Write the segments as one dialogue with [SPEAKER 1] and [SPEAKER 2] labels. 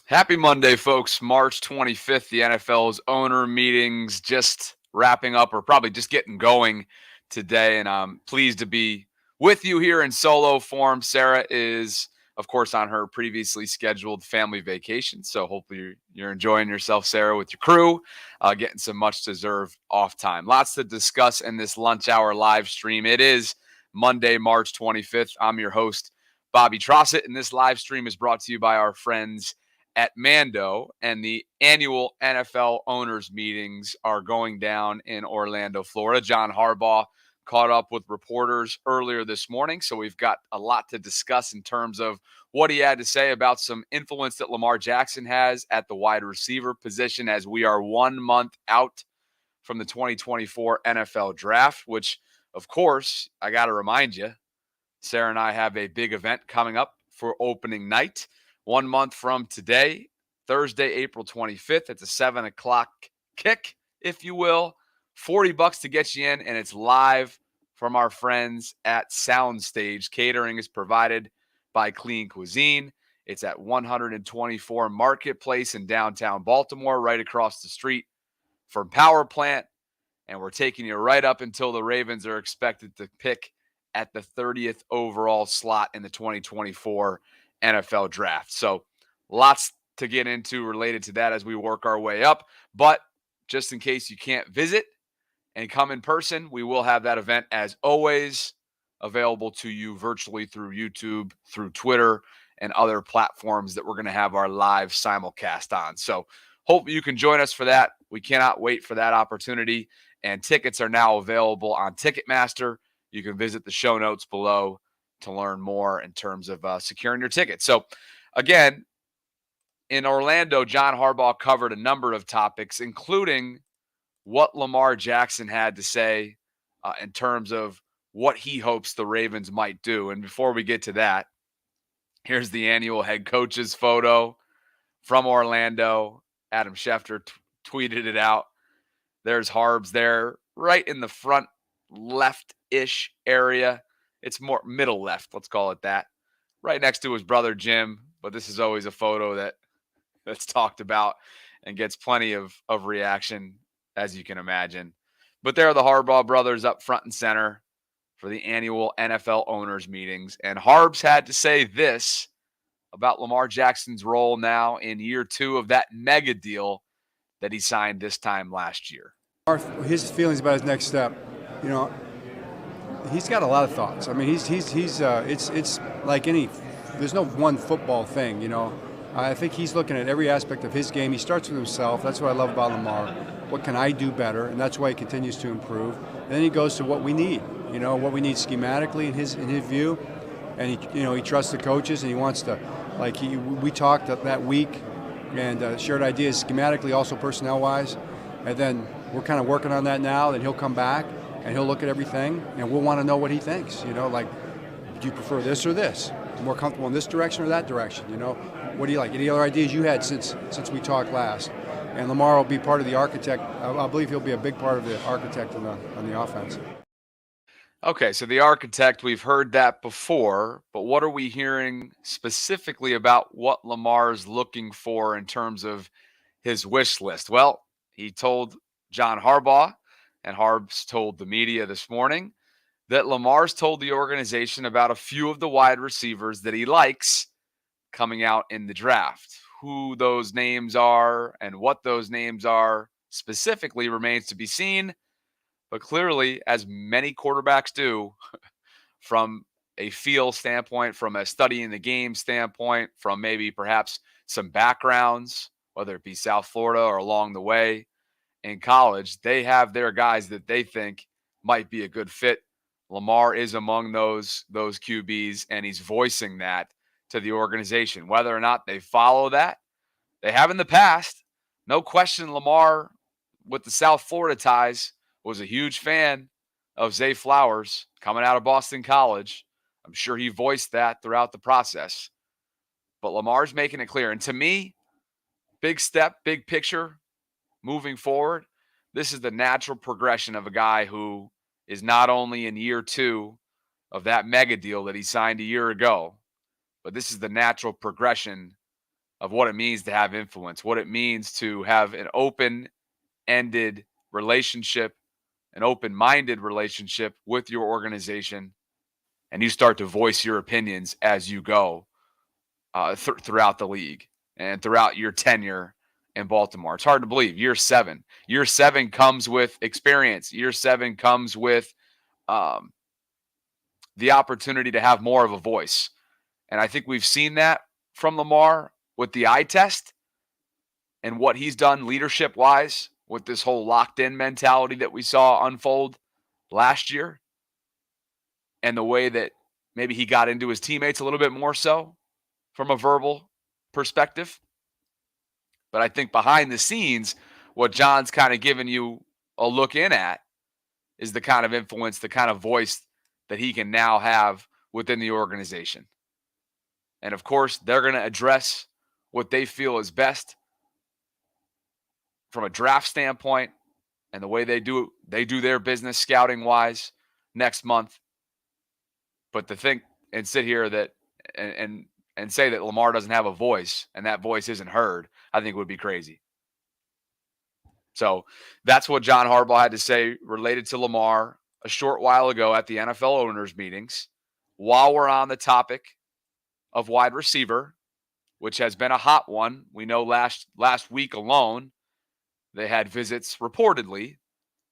[SPEAKER 1] Happy Monday, folks. March 25th, the NFL's owner meetings just wrapping up or probably just getting going today. And I'm pleased to be with you here in solo form. Sarah is, of course, on her previously scheduled family vacation. So hopefully you're enjoying yourself, Sarah, with your crew, getting some much deserved off time. Lots to discuss in this lunch hour live stream. It is Monday, March 25th. I'm your host, Bobby Trossett, and this live stream is brought to you by our friends at Mando, and the annual NFL owners meetings are going down in Orlando, Florida. John Harbaugh caught up with reporters earlier this morning, so we've got a lot to discuss in terms of what he had to say about some influence that Lamar Jackson has at the wide receiver position as we are 1 month out from the 2024 NFL draft, which, of course, I got to remind you, Sarah and I have a big event coming up for opening night. 1 month from today, Thursday, April 25th. It's a 7 o'clock kick, if you will. $40 to get you in, and it's live from our friends at Soundstage. Catering is provided by Clean Cuisine. It's at 124 Marketplace in downtown Baltimore, right across the street from Power Plant. And we're taking you right up until the Ravens are expected to pick at the 30th overall slot in the 2024 NFL draft. So lots to get into related to that as we work our way up. But just in case you can't visit and come in person, we will have that event as always available to you virtually through YouTube, through Twitter, and other platforms that we're going to have our live simulcast on. So hope you can join us for that. We cannot wait for that opportunity. And tickets are now available on Ticketmaster. You can visit the show notes below to learn more in terms of securing your ticket. So, again, in Orlando, John Harbaugh covered a number of topics, including what Lamar Jackson had to say in terms of what he hopes the Ravens might do. And before we get to that, here's the annual head coach's photo from Orlando. Adam Schefter tweeted it out. There's Harbs there, right in the front left-ish area. It's more middle left, let's call it that. Right next to his brother Jim, but this is always a photo that's talked about and gets plenty of reaction, as you can imagine. But there are the Harbaugh brothers up front and center for the annual NFL owners meetings. And Harbs had to say this about Lamar Jackson's role now in year 2 of that mega deal that he signed this time last year.
[SPEAKER 2] His feelings about his next step, he's got a lot of thoughts. I mean, it's like any. There's no one football thing, I think he's looking at every aspect of his game. He starts with himself. That's what I love about Lamar. What can I do better? And that's why he continues to improve. And then he goes to what we need. What we need schematically in his view. And he trusts the coaches, and he wants to, we talked that week and shared ideas schematically, also personnel-wise. And then we're kind of working on that now. Then he'll come back and he'll look at everything, and we'll want to know what he thinks. Do you prefer this or this? More comfortable in this direction or that direction? What do you like? Any other ideas you had since we talked last? And Lamar will be part of the architect. I believe he'll be a big part of the architect on the offense.
[SPEAKER 1] Okay, so the architect, we've heard that before, but what are we hearing specifically about what Lamar's looking for in terms of his wish list? Well, he told John Harbaugh, and Harbs told the media this morning, that Lamar's told the organization about a few of the wide receivers that he likes coming out in the draft. Who those names are and what those names are specifically remains to be seen. But clearly, as many quarterbacks do, from a feel standpoint, from a studying the game standpoint, from maybe perhaps some backgrounds, whether it be South Florida or along the way in college, they have their guys that they think might be a good fit. Lamar is among those QBs, and he's voicing that to the organization. Whether or not they follow that, they have in the past. No question, Lamar, with the South Florida ties, was a huge fan of Zay Flowers coming out of Boston College. I'm sure he voiced that throughout the process. But Lamar's making it clear. And to me, big step, big picture, moving forward, this is the natural progression of a guy who is not only in year 2 of that mega deal that he signed a year ago, but this is the natural progression of what it means to have influence, what it means to have an open-ended relationship, an open-minded relationship with your organization, and you start to voice your opinions as you go throughout the league and throughout your tenure in Baltimore. It's hard to believe. Year 7. Year 7 comes with experience. Year 7 comes with um, the opportunity to have more of a voice. And I think we've seen that from Lamar with the eye test and what he's done leadership-wise with this whole locked-in mentality that we saw unfold last year, and the way that maybe he got into his teammates a little bit more so from a verbal perspective. But I think behind the scenes, what John's kind of given you a look in at is the kind of influence, the kind of voice that he can now have within the organization. And of course, they're going to address what they feel is best from a draft standpoint and the way they do their business scouting wise next month. But to think and sit here that and say that Lamar doesn't have a voice and that voice isn't heard, I think would be crazy. So that's what John Harbaugh had to say related to Lamar a short while ago at the NFL owners meetings. While we're on the topic of wide receiver, which has been a hot one, we know last week alone, they had visits reportedly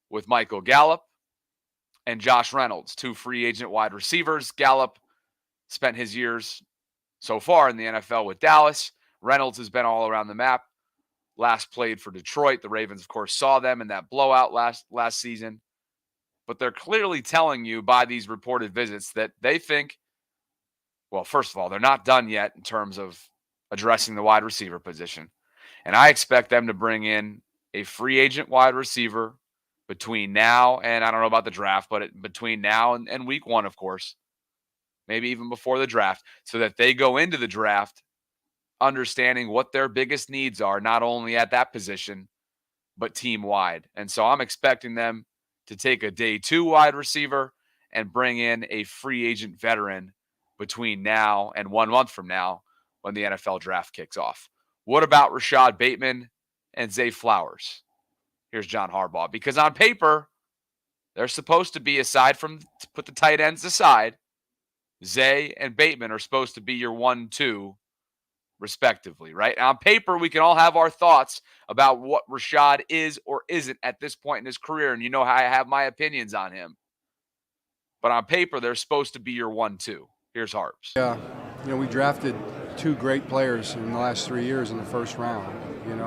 [SPEAKER 1] with Michael Gallup and Josh Reynolds, 2 free agent wide receivers. Gallup spent his years so far in the NFL with Dallas. Reynolds has been all around the map. Last played for Detroit. The Ravens, of course, saw them in that blowout last season. But they're clearly telling you by these reported visits that they think, well, first of all, they're not done yet in terms of addressing the wide receiver position. And I expect them to bring in a free agent wide receiver between now and, I don't know about the draft, but between now and week 1, of course, maybe even before the draft, so that they go into the draft understanding what their biggest needs are, not only at that position, but team-wide. And so I'm expecting them to take a day 2 wide receiver and bring in a free agent veteran between now and 1 month from now when the NFL draft kicks off. What about Rashad Bateman and Zay Flowers? Here's John Harbaugh. Because on paper, they're supposed to be, aside from, to put the tight ends aside, Zay and Bateman are supposed to be your 1-2 respectively, right? On paper, we can all have our thoughts about what Rashad is or isn't at this point in his career, and you know how I have my opinions on him. But on paper, they're supposed to be your 1-2. Here's Harbs.
[SPEAKER 2] Yeah, we drafted 2 great players in the last 3 years in the first round, and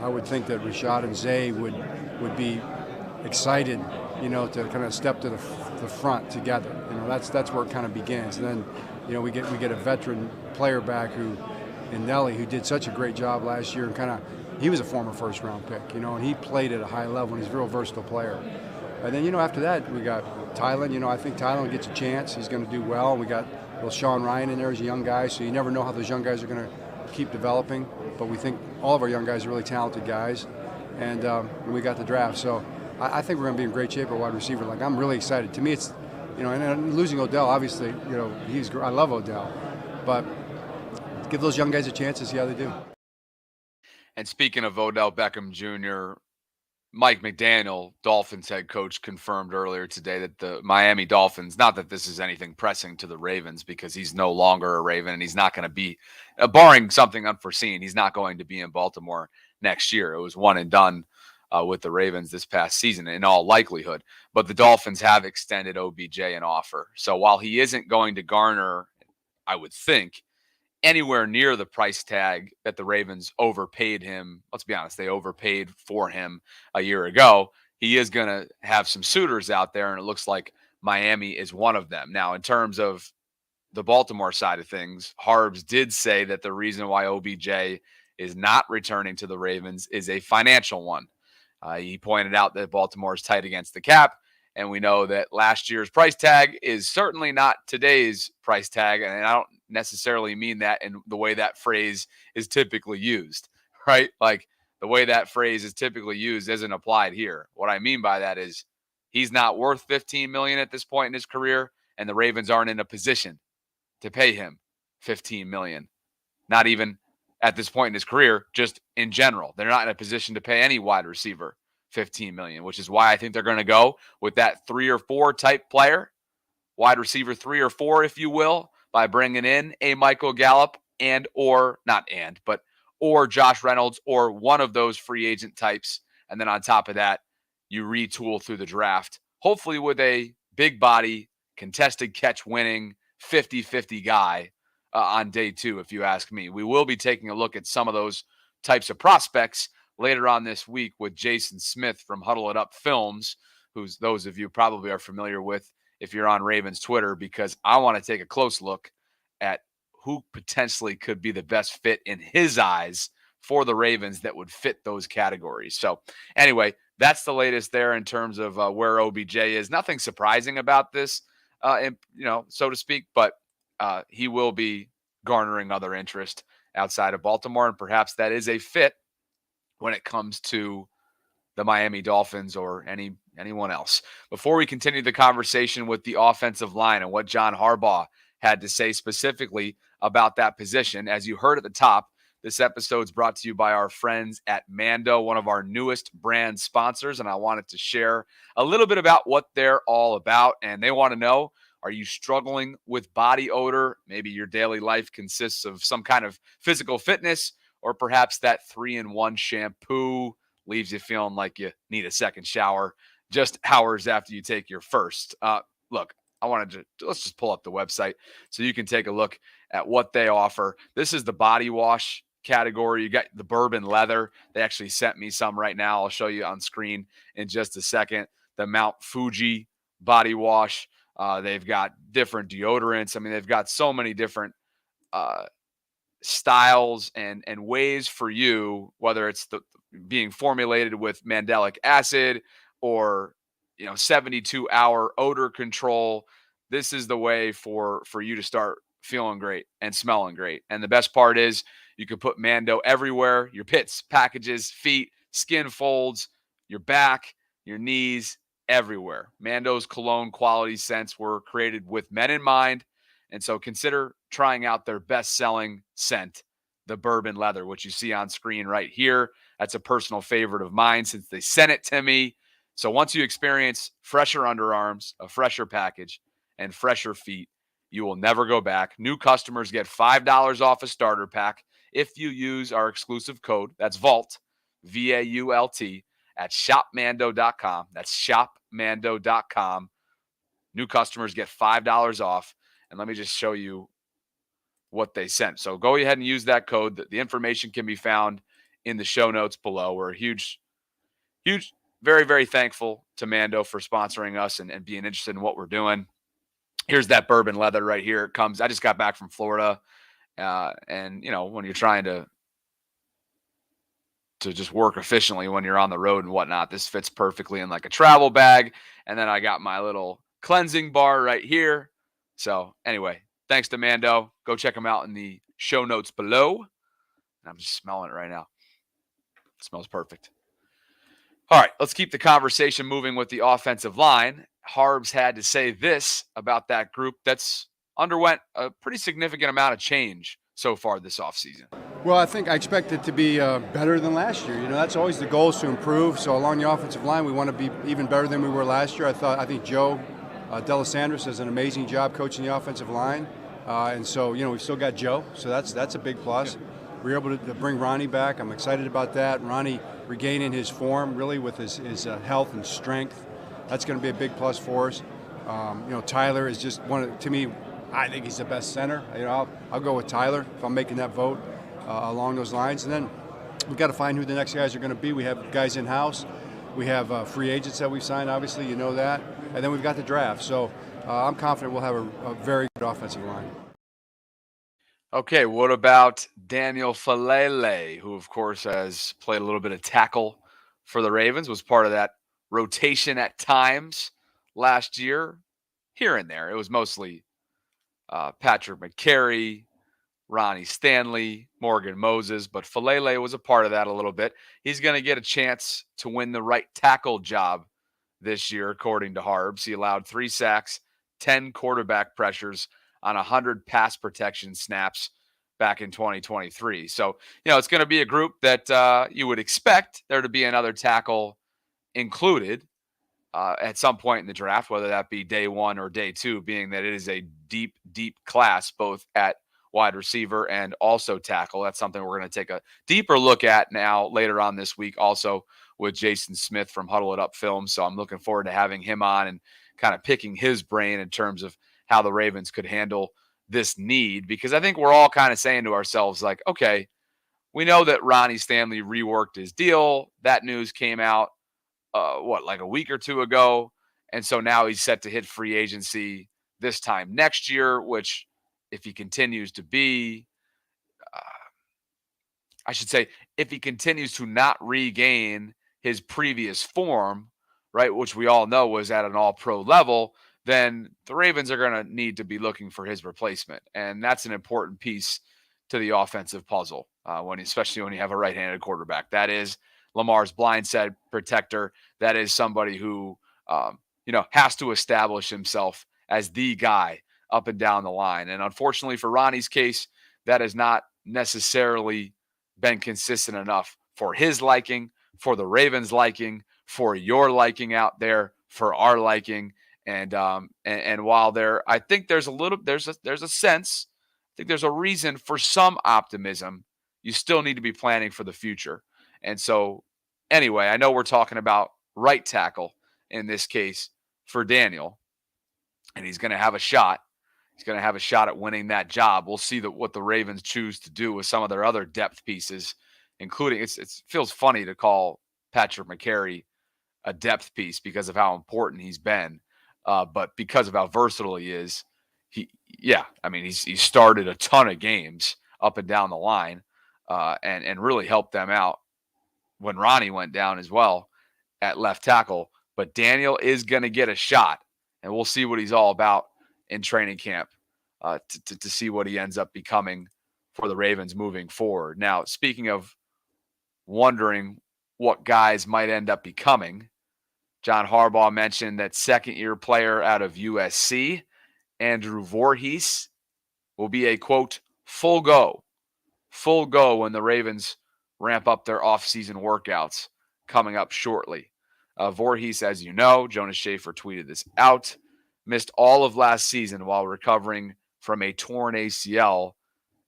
[SPEAKER 2] I would think that Rashad and Zay would be excited, to kind of step to the front together. That's where it kind of begins. And then, we get a veteran player back in Nelly, who did such a great job last year, and he was a former first round pick, and he played at a high level, and he's a real versatile player. And then, after that, we got Tylen. I think Tylen gets a chance. He's going to do well. And we got little Sean Ryan in there as a young guy, so you never know how those young guys are going to keep developing. But we think all of our young guys are really talented guys, and we got the draft. So I think we're going to be in great shape at wide receiver. Like, I'm really excited. To me, it's, and losing Odell, obviously, I love Odell, but give those young guys a chance to see how they do.
[SPEAKER 1] And speaking of Odell Beckham Jr., Mike McDaniel, Dolphins head coach, confirmed earlier today that the Miami Dolphins, not that this is anything pressing to the Ravens, because he's no longer a Raven and he's not going to be, barring something unforeseen, he's not going to be in Baltimore next year. It was one and done with the Ravens this past season in all likelihood. But the Dolphins have extended OBJ an offer. So while he isn't going to garner, I would think, anywhere near the price tag that the Ravens overpaid him. Let's be honest, they overpaid for him a year ago. He is going to have some suitors out there, and it looks like Miami is one of them. Now, in terms of the Baltimore side of things, Harbs did say that the reason why OBJ is not returning to the Ravens is a financial one. He pointed out that Baltimore is tight against the cap, and we know that last year's price tag is certainly not today's price tag, and I don't necessarily mean that in the way that phrase is typically used, right? Like, the way that phrase is typically used isn't applied here. What I mean by that is he's not worth $15 million at this point in his career, and the Ravens aren't in a position to pay him $15 million not even at this point in his career, just in general. They're not in a position to pay any wide receiver $15 million, which is why I think they're going to go with that 3 or 4 type player, wide receiver 3 or 4, if you will, by bringing in a Michael Gallup or Josh Reynolds or one of those free agent types. And then on top of that, you retool through the draft, hopefully with a big body, contested catch winning 50-50 guy on day 2, if you ask me. We will be taking a look at some of those types of prospects later on this week with Jason Smith from Huddle It Up Films, who's those of you probably are familiar with if you're on Ravens Twitter, because I want to take a close look at who potentially could be the best fit in his eyes for the Ravens that would fit those categories. So anyway, that's the latest there in terms of where OBJ is. Nothing surprising about this, so to speak, but he will be garnering other interest outside of Baltimore, and perhaps that is a fit when it comes to the Miami Dolphins or anyone else. Before we continue the conversation with the offensive line and what John Harbaugh had to say specifically about that position, as you heard at the top, this episode is brought to you by our friends at Mando, one of our newest brand sponsors, and I wanted to share a little bit about what they're all about. And they want to know, are you struggling with body odor? Maybe your daily life consists of some kind of physical fitness, or perhaps that 3-in-1 shampoo leaves you feeling like you need a second shower just hours after you take your first. Look, let's just pull up the website so you can take a look at what they offer. This is the body wash category. You got the bourbon leather. They actually sent me some right now. I'll show you on screen in just a second. The Mount Fuji body wash. They've got different deodorants. I mean, they've got so many different styles and ways for you, whether it's being formulated with mandelic acid or 72-hour odor control. This is the way for you to start feeling great and smelling great. And the best part is you can put Mando everywhere: your pits, packages, feet, skin folds, your back, your knees, everywhere. Mando's cologne quality scents were created with men in mind. And so consider trying out their best-selling scent, the bourbon leather, which you see on screen right here. That's a personal favorite of mine since they sent it to me. So once you experience fresher underarms, a fresher package, and fresher feet, you will never go back. New customers get $5 off a starter pack if you use our exclusive code. That's VAULT, VAULT, at shopmando.com. That's shopmando.com. New customers get $5 off. And let me just show you what they sent. So go ahead and use that code. The information can be found in the show notes below. We're huge, very, very thankful to Mando for sponsoring us and being interested in what we're doing. Here's that bourbon leather right here. It comes. I just got back from Florida. And, when you're trying to just work efficiently when you're on the road and whatnot, this fits perfectly in like a travel bag. And then I got my little cleansing bar right here. So anyway, thanks to Mando. Go check them out in the show notes below. I'm just smelling it right now. It smells perfect. All right, let's keep the conversation moving with the offensive line. Harbs had to say this about that group that's underwent a pretty significant amount of change so far this offseason.
[SPEAKER 2] Well, I expect it to be better than last year. That's always the goal, is to improve. So along the offensive line, we want to be even better than we were last year. I think Joe Delisandris does an amazing job coaching the offensive line. And so, we've still got Joe, so that's a big plus. We were able to bring Ronnie back. I'm excited about that. Ronnie regaining his form, really, with his health and strength. That's going to be a big plus for us. Tyler is just to me, I think he's the best center. I'll go with Tyler if I'm making that vote along those lines. And then we've got to find who the next guys are going to be. We have guys in-house. We have free agents that we've signed, obviously, you know that. And then we've got the draft. So I'm confident we'll have a very good offensive line.
[SPEAKER 1] Okay, what about Daniel Falele, who, of course, has played a little bit of tackle for the Ravens, was part of that rotation at times last year, here and there. It was mostly Patrick McCary, Ronnie Stanley, Morgan Moses, but Falele was a part of that a little bit. He's going to get a chance to win the right tackle job this year, according to Harbs. He allowed 3 sacks, 10 quarterback pressures on 100 pass protection snaps back in 2023. So, it's going to be a group that you would expect there to be another tackle included at some point in the draft, whether that be day one or day two, being that it is a deep, deep class, both at wide receiver and also tackle. That's something we're going to take a deeper look at now later on this week, also with Jason Smith from Huddle It Up Film. So I'm looking forward to having him on and kind of picking his brain in terms of how the Ravens could handle this need, because I think we're all kind of saying to ourselves, like, okay, we know that Ronnie Stanley reworked his deal. That news came out like a week or two ago. And so now he's set to hit free agency this time next year, which if he continues to be, I should say, if he continues to not regain his previous form, right, which we all know was at an all-pro level, then the Ravens are going to need to be looking for his replacement. And that's an important piece to the offensive puzzle, especially when you have a right-handed quarterback. That is Lamar's blindside protector. That is somebody who, has to establish himself as the guy up and down the line. And unfortunately for Ronnie's case, that has not necessarily been consistent enough for his liking, for the Ravens' liking, for your liking out there, for our liking. And while I think there's a sense, I think there's a reason for some optimism. You still need to be planning for the future. And so, anyway, I know we're talking about right tackle in this case for Daniel, and he's going to have a shot. He's going to have a shot at winning that job. We'll see what the Ravens choose to do with some of their other depth pieces, including it feels funny to call Patrick McCary a depth piece because of how important he's been, but because of how versatile he is, he's started a ton of games up and down the line, and really helped them out when Ronnie went down as well at left tackle. But Daniel is going to get a shot, and we'll see what he's all about in training camp to see what he ends up becoming for the Ravens moving forward. Now, speaking of wondering what guys might end up becoming, John Harbaugh mentioned that second-year player out of USC, Andrew Voorhees, will be a, quote, full go when the Ravens ramp up their off-season workouts coming up shortly. Voorhees, as you know, Jonas Schaefer tweeted this out, missed all of last season while recovering from a torn ACL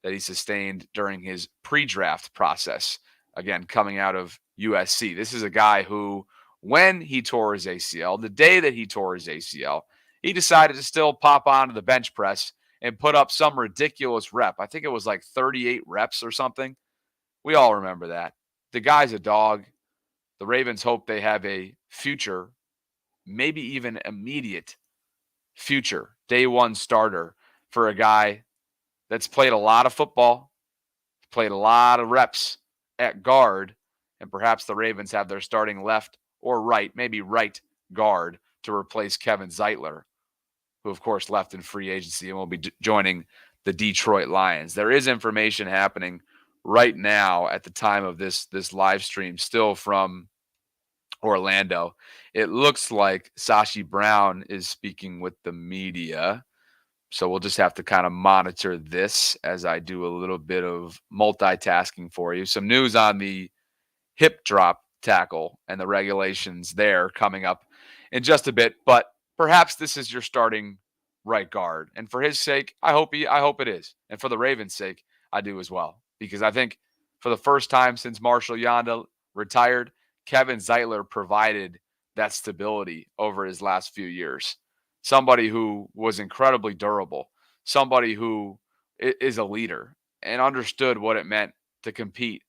[SPEAKER 1] that he sustained during his pre-draft process, again, coming out of USC. This is a guy who, when he tore his ACL, the day that he tore his ACL, he decided to still pop onto the bench press and put up some ridiculous rep. I think it was like 38 reps or something. We all remember that. The guy's a dog. The Ravens hope they have a future, maybe even immediate future, day one starter for a guy that's played a lot of football, played a lot of reps at guard, and perhaps the Ravens have their starting left or right, maybe right guard, to replace Kevin Zeitler, who, of course, left in free agency and will be joining the Detroit Lions. There is information happening right now at the time of this live stream, still from Orlando. It looks like Sashi Brown is speaking with the media. So we'll just have to kind of monitor this as I do a little bit of multitasking for you. Some news on the hip drop tackle and the regulations there coming up in just a bit, but perhaps this is your starting right guard. And for his sake, I hope it is. And for the Ravens' sake, I do as well. Because I think for the first time since Marshall Yanda retired, Kevin Zeitler provided that stability over his last few years. Somebody who was incredibly durable, somebody who is a leader and understood what it meant to compete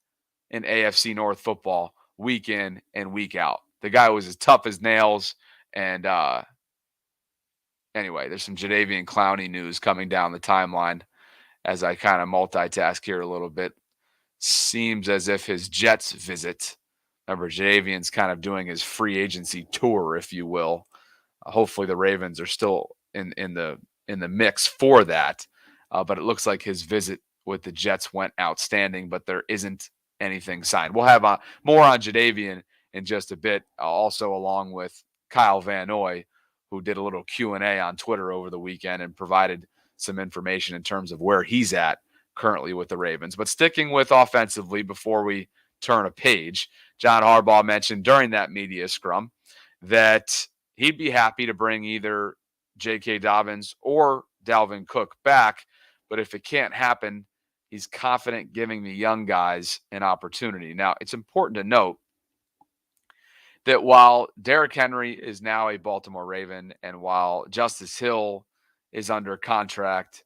[SPEAKER 1] in AFC North football week in and week out. The guy was as tough as nails. And anyway, there's some Jadeveon Clowney news coming down the timeline as I kind of multitask here a little bit. Seems as if his Jets visit, remember, Jadeveon's kind of doing his free agency tour, if you will. Hopefully the Ravens are still in the mix for that. But it looks like his visit with the Jets went outstanding, but there isn't anything signed. We'll have more on Jadeveon in just a bit, also along with Kyle Van Noy, who did a little Q&A on Twitter over the weekend and provided some information in terms of where he's at currently with the Ravens. But sticking with offensively before we turn a page, John Harbaugh mentioned during that media scrum that he'd be happy to bring either J.K. Dobbins or Dalvin Cook back. But if it can't happen, he's confident giving the young guys an opportunity. Now, it's important to note that while Derrick Henry is now a Baltimore Raven and while Justice Hill is under contract,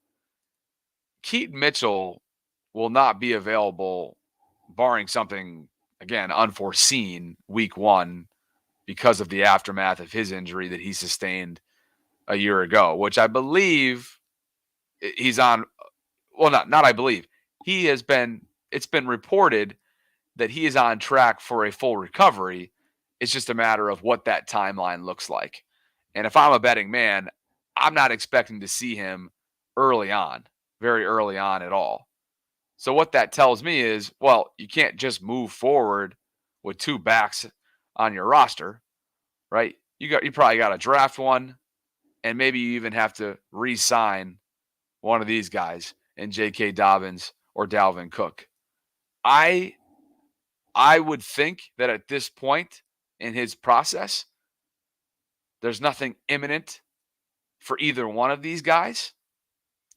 [SPEAKER 1] Keaton Mitchell will not be available, barring something, again, unforeseen, week 1 because of the aftermath of his injury that he sustained a year ago, which I believe he's on. Well, not I believe. It's been reported that he is on track for a full recovery. It's just a matter of what that timeline looks like. And if I'm a betting man, I'm not expecting to see him early on, very early on at all. So what that tells me is, well, you can't just move forward with 2 backs on your roster, right? You probably got to draft one, and maybe you even have to re-sign one of these guys in J.K. Dobbins or Dalvin Cook. I would think that at this point in his process, there's nothing imminent for either one of these guys.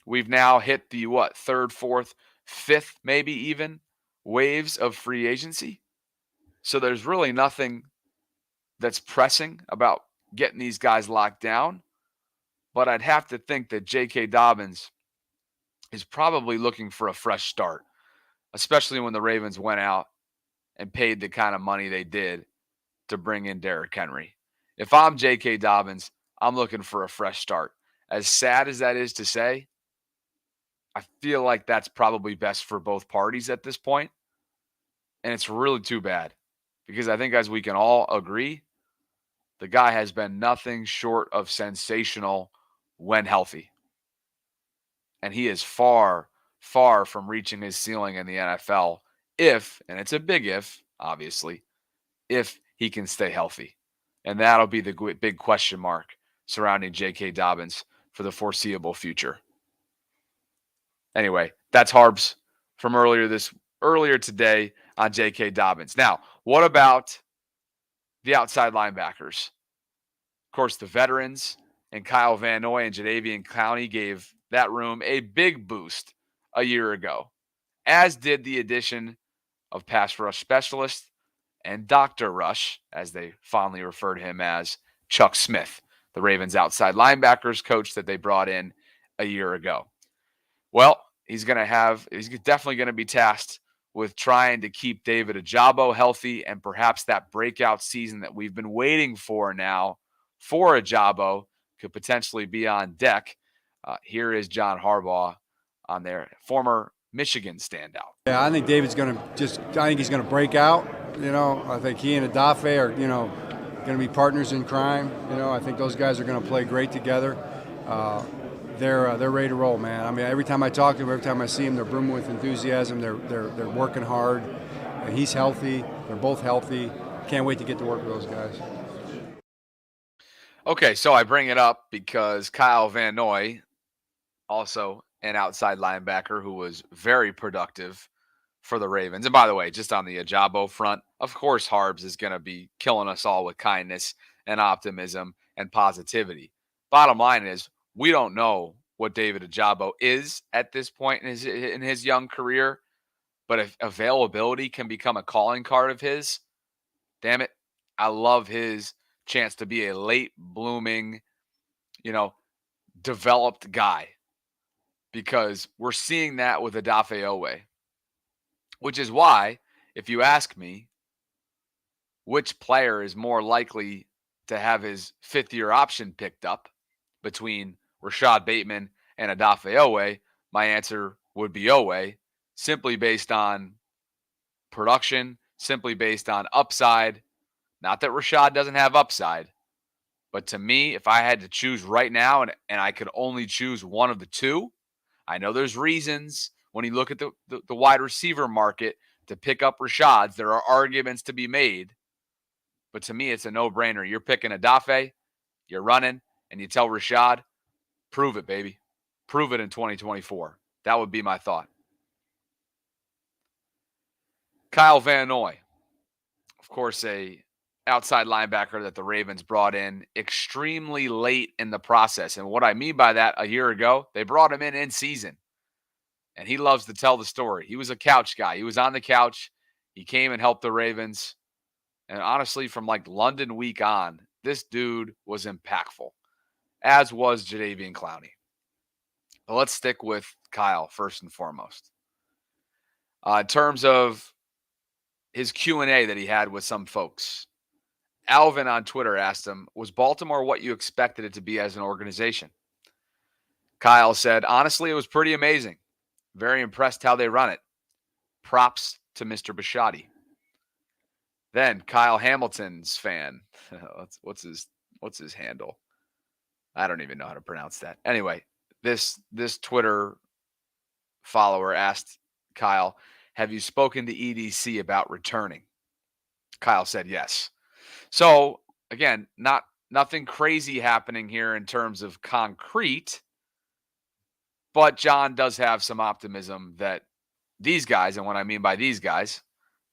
[SPEAKER 1] We've now hit the third, fourth, fifth, maybe even waves of free agency. So there's really nothing that's pressing about getting these guys locked down. But I'd have to think that J.K. Dobbins is probably looking for a fresh start, especially when the Ravens went out and paid the kind of money they did to bring in Derrick Henry. If I'm J.K. Dobbins, I'm looking for a fresh start. As sad as that is to say, I feel like that's probably best for both parties at this point. And it's really too bad because I think, as we can all agree, the guy has been nothing short of sensational when healthy. And he is far, far from reaching his ceiling in the NFL if, and it's a big if, obviously, if he can stay healthy. And that'll be the big question mark surrounding J.K. Dobbins for the foreseeable future. Anyway, that's Harbs from earlier today on J.K. Dobbins. Now, what about the outside linebackers? Of course, the veterans and Kyle Van Noy and Jadeveon Clowney gave that room a big boost a year ago, as did the addition of pass rush specialist and Dr. Rush, as they fondly refer to him as, Chuck Smith, the Ravens outside linebackers coach that they brought in a year ago. Well, he's definitely going to be tasked with trying to keep David Ojabo healthy, and perhaps that breakout season that we've been waiting for now for Ojabo could potentially be on deck. Here is John Harbaugh on their former Michigan standout.
[SPEAKER 2] Yeah, I think David's going to break out. I think he and Adafe are, going to be partners in crime. I think those guys are going to play great together. They're ready to roll, man. I mean, every time I talk to them, every time I see them, they're brimming with enthusiasm. They're working hard. He's healthy. They're both healthy. Can't wait to get to work with those guys.
[SPEAKER 1] Okay, so I bring it up because Kyle Van Noy, also an outside linebacker who was very productive for the Ravens. And by the way, just on the Ojabo front, of course, Harbs is going to be killing us all with kindness and optimism and positivity. Bottom line is, we don't know what David Ojabo is at this point in his young career, but if availability can become a calling card of his, damn it, I love his chance to be a late blooming, developed guy, because we're seeing that with Adafe Owe, which is why, if you ask me, which player is more likely to have his fifth-year option picked up between Rashad Bateman and Adafe Owe, my answer would be Owe, simply based on production, simply based on upside. Not that Rashad doesn't have upside, but to me, if I had to choose right now and I could only choose one of the two, I know there's reasons when you look at the wide receiver market to pick up Rashad's. There are arguments to be made, but to me, it's a no-brainer. You're picking Adafe, you're running, and you tell Rashad, prove it, baby. Prove it in 2024. That would be my thought. Kyle Van Noy, of course, a outside linebacker that the Ravens brought in extremely late in the process. And what I mean by that, a year ago, they brought him in season. And he loves to tell the story. He was a couch guy. He was on the couch. He came and helped the Ravens. And honestly, from like London week on, this dude was impactful, as was Jadeveon Clowney. But let's stick with Kyle first and foremost. In terms of his Q&A that he had with some folks, Alvin on Twitter asked him, was Baltimore what you expected it to be as an organization? Kyle said, honestly, it was pretty amazing. Very impressed how they run it. Props to Mr. Bisciotti. Then Kyle Hamilton's fan. what's his handle? I don't even know how to pronounce that. Anyway, this Twitter follower asked Kyle, have you spoken to EDC about returning? Kyle said yes. So again, nothing crazy happening here in terms of concrete, but John does have some optimism that these guys, and what I mean by these guys,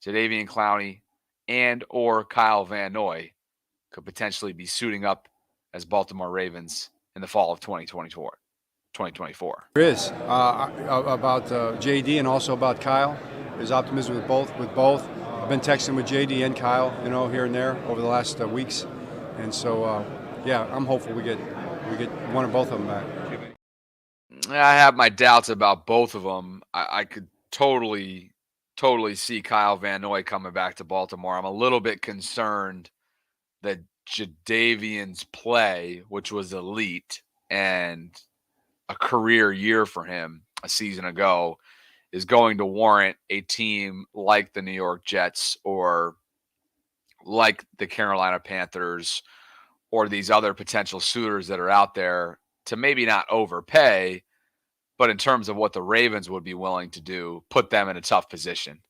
[SPEAKER 1] Jadeveon Clowney and or Kyle Van Noy, could potentially be suiting up as Baltimore Ravens in the fall of 2024.
[SPEAKER 2] There is about JD and also about Kyle. There's optimism with both. I've been texting with JD and Kyle, here and there over the last weeks, and so I'm hopeful we get one or both of them back.
[SPEAKER 1] I have my doubts about both of them. I could totally see Kyle Van Noy coming back to Baltimore. I'm a little bit concerned that Jadeveon's play, which was elite and a career year for him a season ago, is going to warrant a team like the New York Jets or like the Carolina Panthers or these other potential suitors that are out there to maybe not overpay, but in terms of what the Ravens would be willing to do, put them in a tough position.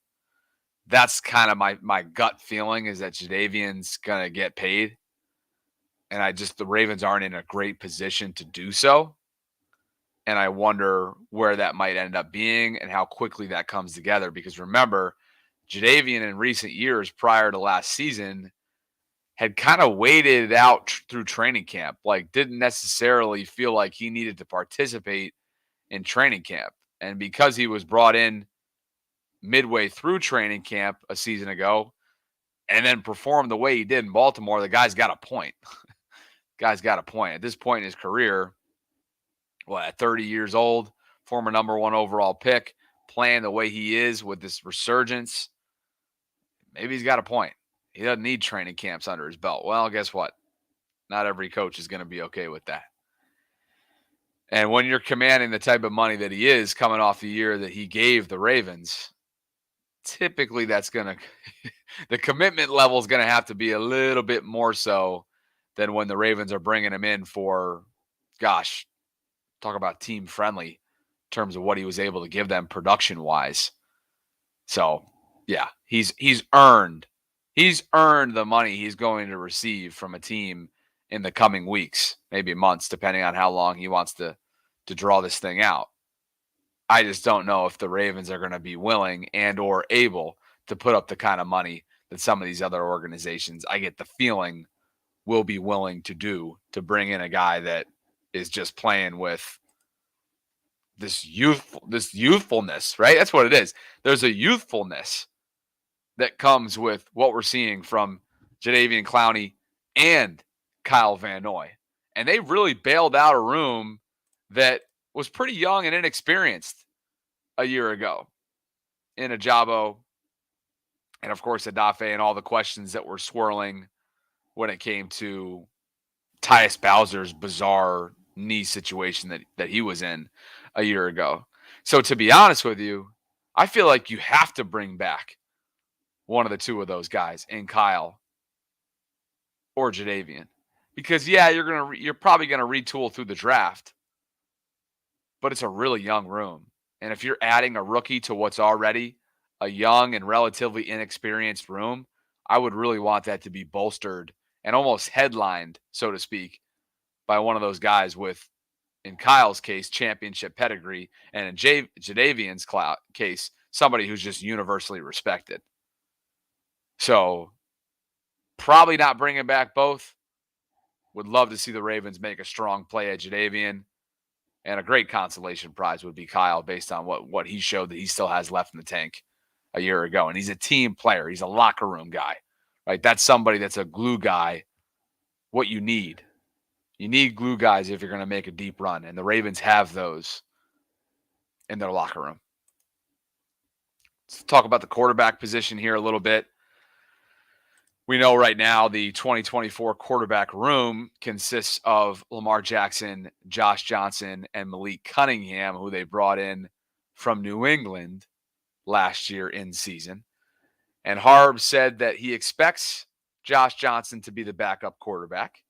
[SPEAKER 1] That's kind of my gut feeling, is that Jadeveon's going to get paid. And the Ravens aren't in a great position to do so. And I wonder where that might end up being and how quickly that comes together. Because remember, Jadeveon in recent years prior to last season had kind of waited out through training camp, like didn't necessarily feel like he needed to participate in training camp. And because he was brought in midway through training camp a season ago and then performed the way he did in Baltimore, the guy's got a point. Guy's got a point. At this point in his career, at 30 years old, former number 1 overall pick, playing the way he is with this resurgence, maybe he's got a point. He doesn't need training camps under his belt. Well, guess what? Not every coach is going to be okay with that. And when you're commanding the type of money that he is coming off the year that he gave the Ravens, typically that's going to the commitment level is going to have to be a little bit more so than when the Ravens are bringing him in for, gosh, talk about team friendly in terms of what he was able to give them production wise. So yeah, he's earned the money he's going to receive from a team in the coming weeks, maybe months, depending on how long he wants to draw this thing out. I just don't know if the Ravens are going to be willing and or able to put up the kind of money that some of these other organizations, I get the feeling, will be willing to do to bring in a guy that is just playing with this youthfulness, right? That's what it is. There's a youthfulness that comes with what we're seeing from Jadeveon Clowney and Kyle Van Noy. And they really bailed out a room that was pretty young and inexperienced a year ago in Ajabo and, of course, Adafe, and all the questions that were swirling when it came to Tyus Bowser's bizarre knee situation that he was in a year ago. So to be honest with you, I feel like you have to bring back one of the two of those guys in Kyle or Jadeveon. Because you're probably going to retool through the draft, but it's a really young room. And if you're adding a rookie to what's already a young and relatively inexperienced room, I would really want that to be bolstered and almost headlined, so to speak, by one of those guys with, in Kyle's case, championship pedigree, and in Jadeveon's case, somebody who's just universally respected. So probably not bringing back both. Would love to see the Ravens make a strong play at Jadeveon. And a great consolation prize would be Kyle based on what he showed that he still has left in the tank a year ago. And he's a team player. He's a locker room guy, right? That's somebody that's a glue guy. What you need. You need glue guys if you're going to make a deep run. And the Ravens have those in their locker room. Let's talk about the quarterback position here a little bit. We know right now the 2024 quarterback room consists of Lamar Jackson, Josh Johnson, and Malik Cunningham, who they brought in from New England last year in season. And Harb said that he expects Josh Johnson to be the backup quarterback,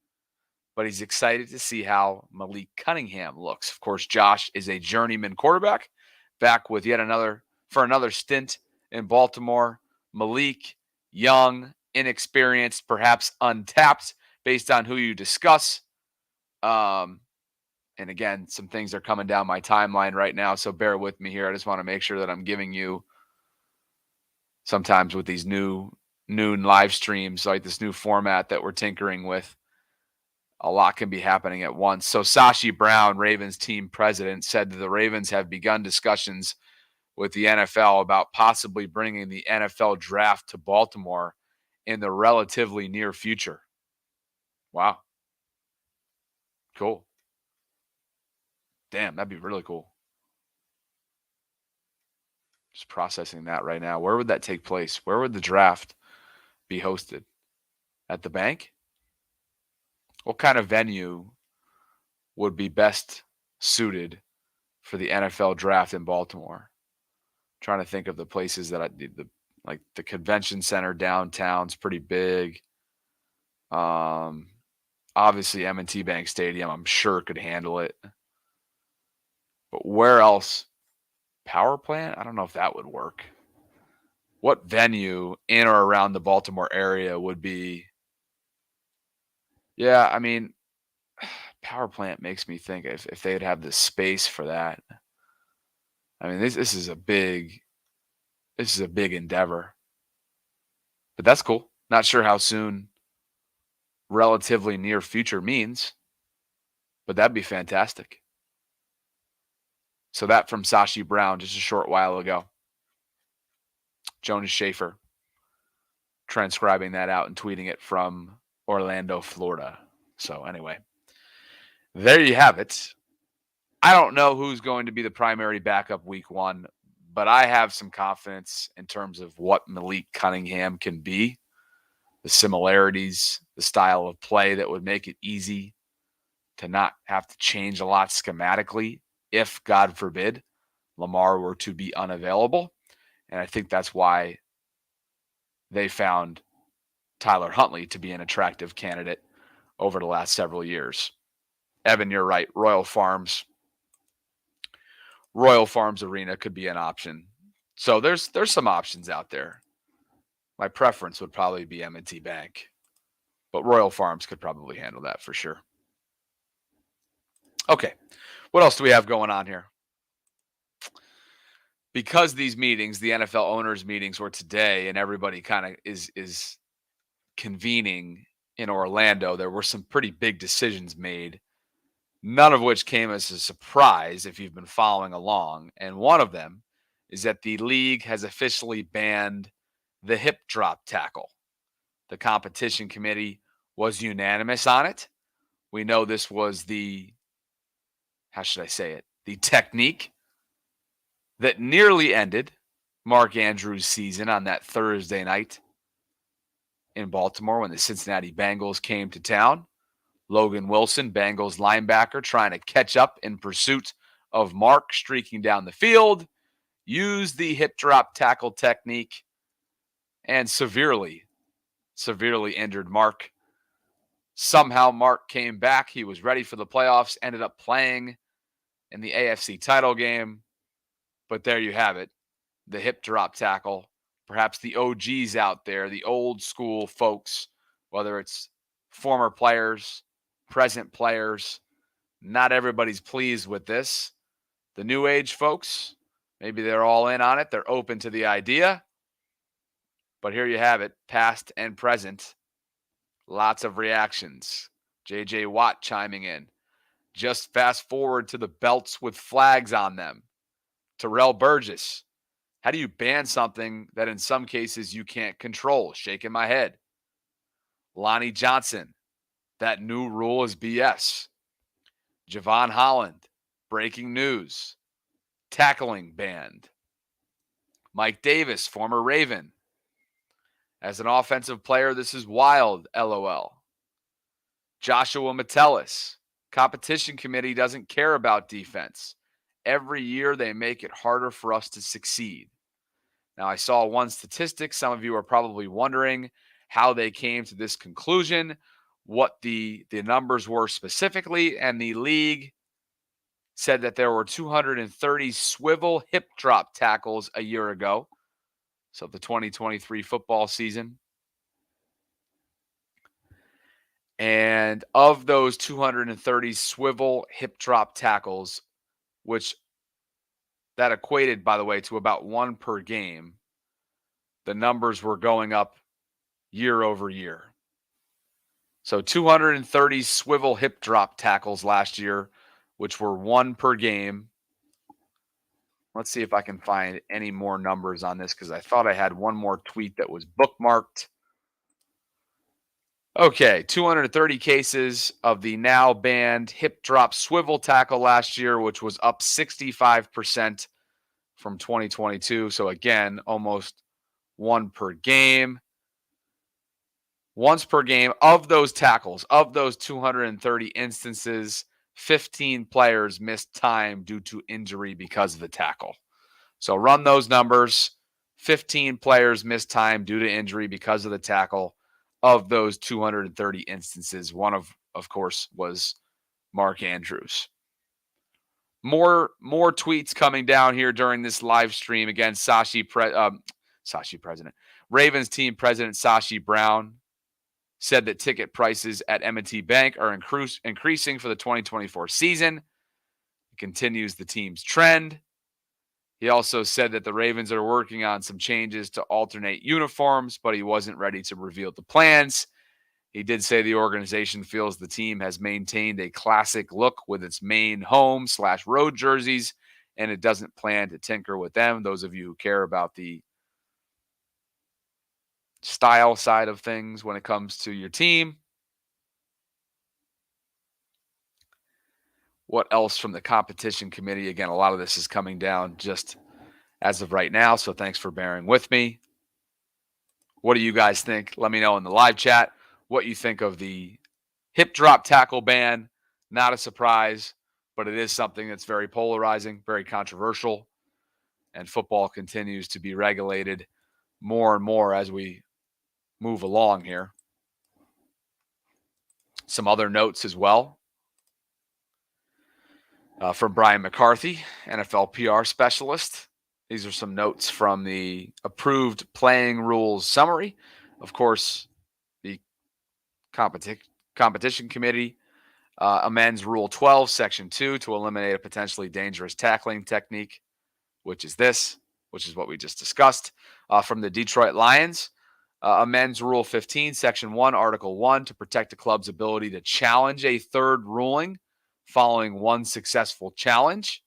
[SPEAKER 1] but he's excited to see how Malik Cunningham looks. Of course, Josh is a journeyman quarterback, back with another stint in Baltimore. Malik, young, inexperienced, perhaps untapped based on who you discuss. And again, some things are coming down my timeline right now, so bear with me here. I just want to make sure that I'm giving you, sometimes with these noon live streams, like this new format that we're tinkering with, a lot can be happening at once. So Sashi Brown, Ravens team president, said that the Ravens have begun discussions with the NFL about possibly bringing the NFL draft to Baltimore in the relatively near future. Wow. Cool. Damn, that'd be really cool. Just processing that right now. Where would that take place? Where would the draft be hosted? At the bank? What kind of venue would be best suited for the NFL draft in Baltimore? I'm trying to think of the places that like the convention center downtown's pretty big. Obviously M&T Bank Stadium, I'm sure could handle it. But where else? Power plant? I don't know if that would work. What venue in or around the Baltimore area would be? Yeah, I mean, power plant makes me think if they'd have the space for that. I mean, this is a big endeavor. But that's cool. Not sure how soon relatively near future means, but that'd be fantastic. So that from Sashi Brown just a short while ago. Jonas Schaefer transcribing that out and tweeting it from Orlando, Florida. So anyway, there you have it. I don't know who's going to be the primary backup week one, but I have some confidence in terms of what Malik Cunningham can be, the similarities, the style of play that would make it easy to not have to change a lot schematically if, God forbid, Lamar were to be unavailable. And I think that's why they found Tyler Huntley to be an attractive candidate over the last several years. Evan, you're right. Royal Farms Arena could be an option. So there's some options out there. My preference would probably be M&T Bank, but Royal Farms could probably handle that for sure. Okay, what else do we have going on here? Because these meetings, the NFL owners meetings, were today, and everybody kind of is convening in Orlando, there were some pretty big decisions made, none of which came as a surprise if you've been following along. And one of them is that the league has officially banned the hip drop tackle. The competition committee was unanimous on it. We know this was the technique that nearly ended Mark Andrews' season on that Thursday night in Baltimore when the Cincinnati Bengals came to town. Logan Wilson, Bengals linebacker, trying to catch up in pursuit of Mark streaking down the field, used the hip drop tackle technique and severely injured Mark. Somehow Mark came back. He was ready for the playoffs, ended up playing in the AFC title game. But there you have it, the hip drop tackle. Perhaps the OGs out there, the old school folks, whether it's former players, present players, not everybody's pleased with this. The new age folks, maybe they're all in on it. They're open to the idea. But here you have it, past and present. Lots of reactions. J.J. Watt chiming in. Just fast forward to the belts with flags on them. Terrell Burgess. How do you ban something that in some cases you can't control? Shaking my head. Lonnie Johnson. That new rule is BS. Javon Holland. Breaking news. Tackling banned. Mike Davis, former Raven. As an offensive player, this is wild, LOL. Joshua Metellus. Competition committee doesn't care about defense. Every year they make it harder for us to succeed. Now, I saw one statistic. Some of you are probably wondering how they came to this conclusion, what the numbers were specifically, and the league said that there were 230 swivel hip drop tackles a year ago. So the 2023 football season. And of those 230 swivel hip drop tackles, which that equated, by the way, to about one per game, the numbers were going up year over year. So 230 swivel hip drop tackles last year, which were one per game. Let's see if I can find any more numbers on this because I thought I had one more tweet that was bookmarked. Okay, 230 cases of the now banned hip drop swivel tackle last year, which was up 65% from 2022. So again, almost one per game. Once per game of those tackles, of those 230 instances, 15 players missed time due to injury because of the tackle. So run those numbers. 15 players missed time due to injury because of the tackle. Of those 230 instances, one of course, was Mark Andrews. More tweets coming down here during this live stream. Again, Sashi President. Ravens team president Sashi Brown said that ticket prices at M&T Bank are increasing for the 2024 season. It continues the team's trend. He also said that the Ravens are working on some changes to alternate uniforms, but he wasn't ready to reveal the plans. He did say the organization feels the team has maintained a classic look with its main home/road jerseys, and it doesn't plan to tinker with them. Those of you who care about the style side of things when it comes to your team. What else from the competition committee? Again, a lot of this is coming down just as of right now, so thanks for bearing with me. What do you guys think? Let me know in the live chat what you think of the hip drop tackle ban. Not a surprise, but it is something that's very polarizing, very controversial, and football continues to be regulated more and more as we move along here. Some other notes as well from Brian McCarthy, NFL PR specialist. These are some notes from the approved playing rules summary. Of course, the competition committee amends Rule 12, Section 2 to eliminate a potentially dangerous tackling technique, which is what we just discussed. From the Detroit Lions, amends Rule 15, Section 1, Article 1 to protect the club's ability to challenge a third ruling following one successful challenge.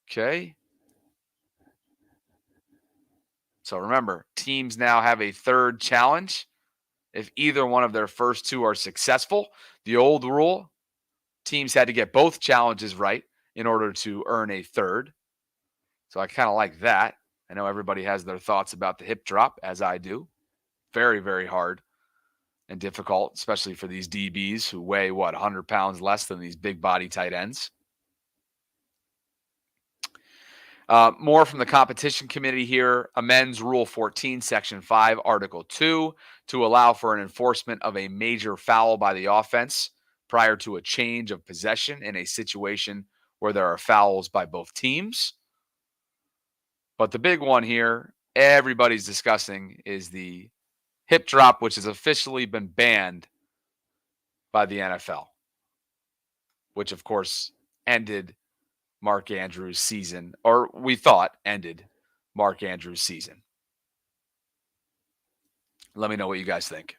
[SPEAKER 1] Okay. So remember, teams now have a third challenge if either one of their first two are successful. The old rule, teams had to get both challenges right in order to earn a third. So I kind of like that. I know everybody has their thoughts about the hip drop, as I do. Very, very hard and difficult, especially for these DBs who weigh, 100 pounds less than these big body tight ends. More from the competition committee here. Amends Rule 14, Section 5, Article 2 to allow for an enforcement of a major foul by the offense prior to a change of possession in a situation where there are fouls by both teams. But the big one here, everybody's discussing, is the hip drop, which has officially been banned by the NFL, which, of course, ended Mark Andrews' season, or we thought ended Mark Andrews' season. Let me know what you guys think.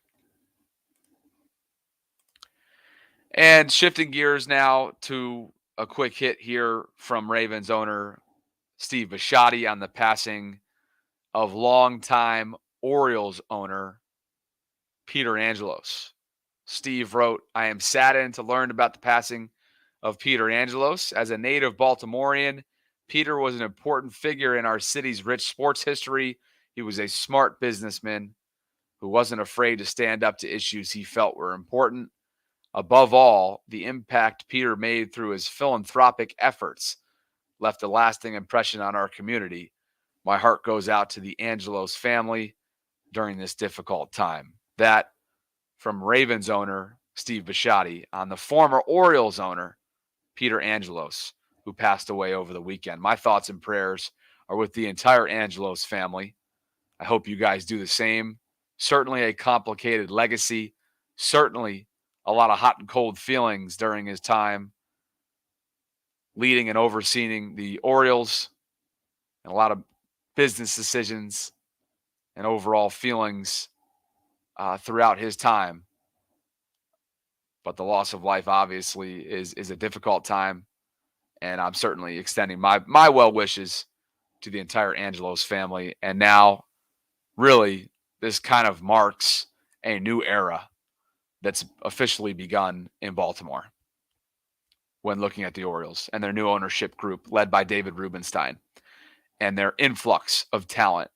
[SPEAKER 1] And shifting gears now to a quick hit here from Ravens owner Steve Bisciotti on the passing of longtime Orioles owner Peter Angelos. Steve wrote, I am saddened to learn about the passing of Peter Angelos. As a native Baltimorean, Peter was an important figure in our city's rich sports history. He was a smart businessman who wasn't afraid to stand up to issues he felt were important. Above all, the impact Peter made through his philanthropic efforts left a lasting impression on our community. My heart goes out to the Angelos family during this difficult time. That from Ravens owner Steve Bisciotti on the former Orioles owner Peter Angelos, who passed away over the weekend. My thoughts and prayers are with the entire Angelos family. I hope you guys do the same. Certainly a complicated legacy. Certainly a lot of hot and cold feelings during his time leading and overseeing the Orioles, and a lot of business decisions and overall feelings throughout his time. But the loss of life obviously is a difficult time, and I'm certainly extending my well wishes to the entire Angelos family. And now, really, this kind of marks a new era that's officially begun in Baltimore when looking at the Orioles and their new ownership group led by David Rubenstein and their influx of talent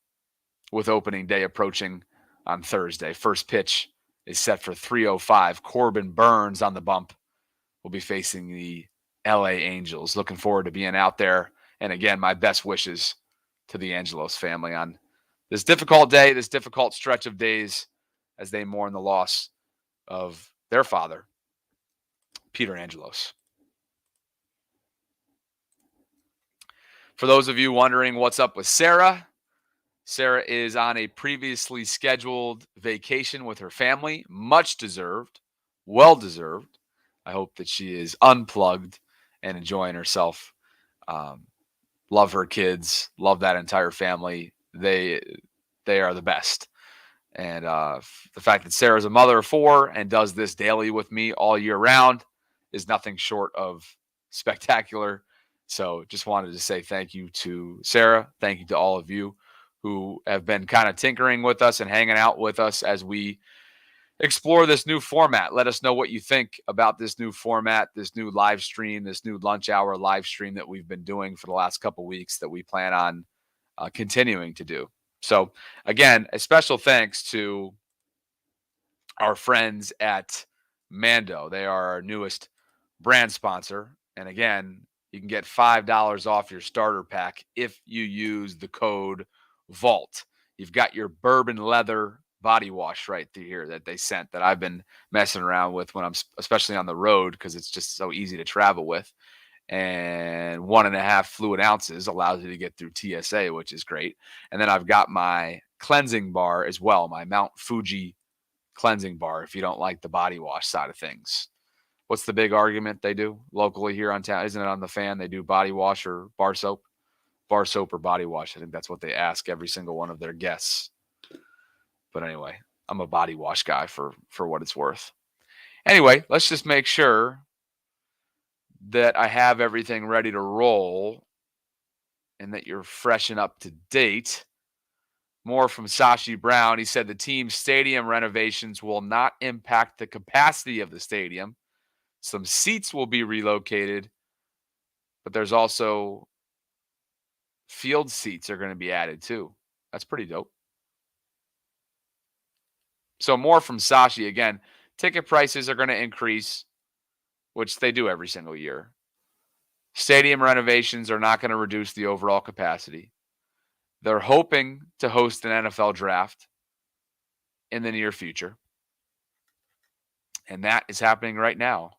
[SPEAKER 1] with opening day approaching on Thursday. First pitch is set for 3:05. Corbin Burns on the bump will be facing the LA Angels. Looking forward to being out there. And again, my best wishes to the Angelos family on this difficult day, this difficult stretch of days as they mourn the loss of their father, Peter Angelos. For those of you wondering what's up with Sarah, Sarah is on a previously scheduled vacation with her family. Much deserved, well deserved. I hope that she is unplugged and enjoying herself. Love her kids, love that entire family. They are the best. And the fact that Sarah's a mother of 4 and does this daily with me all year round is nothing short of spectacular. So just wanted to say thank you to Sarah. Thank you to all of you who have been kind of tinkering with us and hanging out with us as we explore this new format. Let us know what you think about this new format, this new live stream, this new lunch hour live stream that we've been doing for the last couple of weeks that we plan on continuing to do. So again, a special thanks to our friends at Mando. They are our newest brand sponsor. And again, you can get $5 off your starter pack if you use the code VAULT. You've got your bourbon leather body wash right through here that they sent that I've been messing around with when I'm especially on the road because it's just so easy to travel with. And 1.5 fluid ounces allows you to get through TSA, which is great. And then I've got my cleansing bar as well, my Mount Fuji cleansing bar if you don't like the body wash side of things. What's the big argument they do locally here on town? Isn't it on the Fan? They do body wash or bar soap? Bar soap or body wash. I think that's what they ask every single one of their guests. But anyway, I'm a body wash guy for what it's worth. Anyway, let's just make sure that I have everything ready to roll and that you're fresh and up to date. More from Sashi Brown. He said the team's stadium renovations will not impact the capacity of the stadium. Some seats will be relocated, but there's also field seats are going to be added too. That's pretty dope. So more from Sashi. Again, ticket prices are going to increase, which they do every single year. Stadium renovations are not going to reduce the overall capacity. They're hoping to host an NFL draft in the near future. And that is happening right now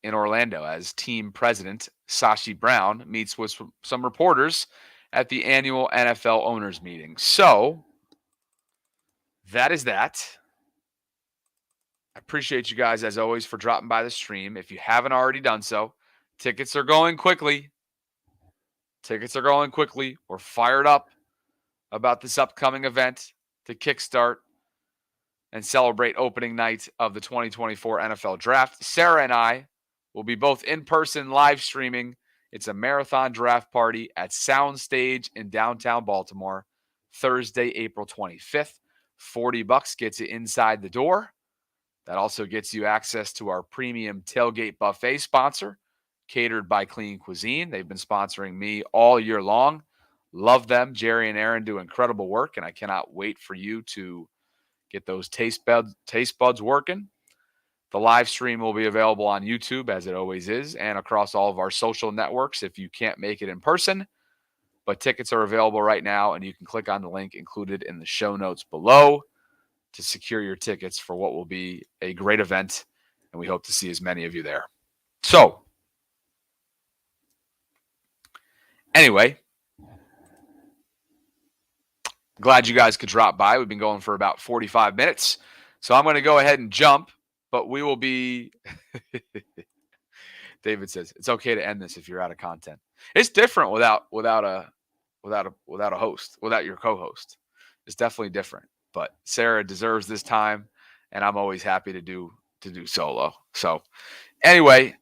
[SPEAKER 1] in Orlando as team president Sashi Brown meets with some reporters at the annual NFL owners meeting. So that is that. I appreciate you guys, as always, for dropping by the stream. If you haven't already done so, tickets are going quickly. We're fired up about this upcoming event to kickstart and celebrate opening night of the 2024 NFL Draft. Sarah and I will be both in person live streaming. It's a marathon draft party at Soundstage in downtown Baltimore, Thursday, April 25th. $40 gets you inside the door. That also gets you access to our premium tailgate buffet sponsor, catered by Clean Cuisine. They've been sponsoring me all year long. Love them. Jerry and Aaron do incredible work, and I cannot wait for you to get those taste buds working. The live stream will be available on YouTube, as it always is, and across all of our social networks if you can't make it in person. But tickets are available right now, and you can click on the link included in the show notes below to secure your tickets for what will be a great event, and we hope to see as many of you there. So, anyway, glad you guys could drop by. We've been going for about 45 minutes, so I'm going to go ahead and jump, but we will be David says it's okay to end this if you're out of content. It's different without a host, without your co-host. It's definitely different. But Sarah deserves this time, and I'm always happy to do solo. So anyway,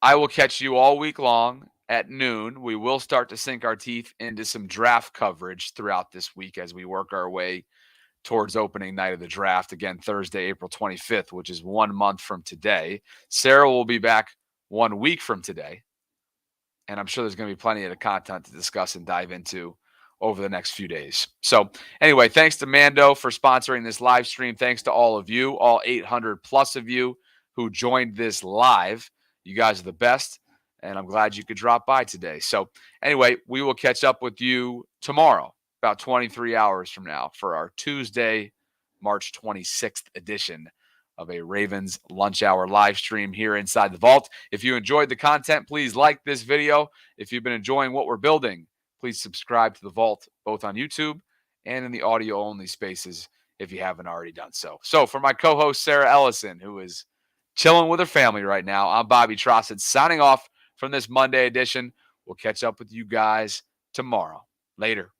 [SPEAKER 1] I will catch you all week long at noon. We will start to sink our teeth into some draft coverage throughout this week as we work our way towards opening night of the draft. Again, Thursday, April 25th, which is 1 month from today. Sarah will be back 1 week from today. And I'm sure there's going to be plenty of content to discuss and dive into over the next few days. So anyway, thanks to Mando for sponsoring this live stream. Thanks to all of you, all 800 plus of you who joined this live. You guys are the best, and I'm glad you could drop by today. So anyway, we will catch up with you tomorrow, about 23 hours from now, for our Tuesday, March 26th edition of a Ravens lunch hour live stream here inside the vault. If you enjoyed the content, please like this video. If you've been enjoying what we're building, please subscribe to the vault, both on YouTube and in the audio-only spaces if you haven't already done so. So for my co-host, Sarah Ellison, who is chilling with her family right now, I'm Bobby Trossett, signing off from this Monday edition. We'll catch up with you guys tomorrow. Later.